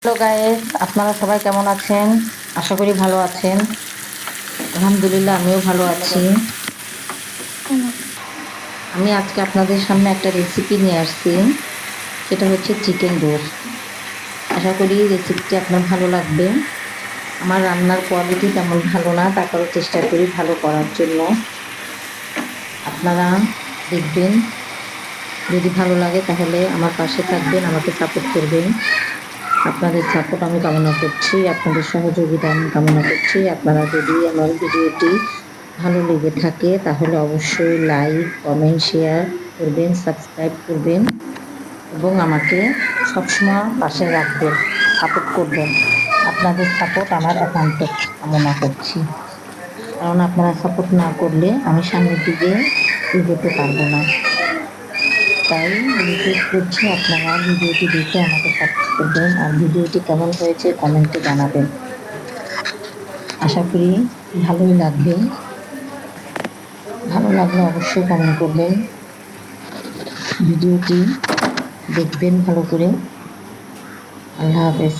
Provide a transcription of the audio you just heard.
Hello guys, আপনারা সবাই কেমন আছেন? আশা করি ভালো আছেন। আলহামদুলিল্লাহ, আমিও ভালো আছি। আমি আজকে আপনাদের সামনে একটা রেসিপি নিয়ে আসছি। সেটা হচ্ছে চিকেন রোস্ট। আশা করি রেসিপিটি আপনার ভালো লাগবে। আমার রান্নার কোয়ালিটি তেমন ভালো না, তারপরেও চেষ্টা করি ভালো করার জন্য। আপনারা দেখবেন, যদি ভালো লাগে তাহলে আমার পাশে থাকবেন, আমাকে সাপোর্ট করবেন। আপনাদের সাপোর্ট আমি কামনা করছি, আপনাদের সহযোগিতা আমি কামনা করছি। আপনারা যদি আমার ভিডিওটি ভালো লেগে থাকে তাহলে অবশ্যই লাইক, কমেন্ট, শেয়ার করবেন, সাবস্ক্রাইব করবেন এবং আমাকে সবসময় পাশে রাখবেন, সাপোর্ট করবেন। আপনাদের সাপোর্ট আমার একান্ত কামনা করছি, কারণ আপনারা সাপোর্ট না করলে আমি সামনের দিকে এগোতে পারবো না। তাই রিকোয়েস্ট করছি, আপনারা ভিডিওটি দেখে আমাকে সাপোর্ট করবেন আর ভিডিওটি কেমন হয়েছে কমেন্টে জানাবেন। আশা করি ভালোই লাগবে। ভালো লাগলে অবশ্যই কমেন্ট করবেন, ভিডিওটি দেখবেন ভালো করে। আল্লাহ হাফেজ।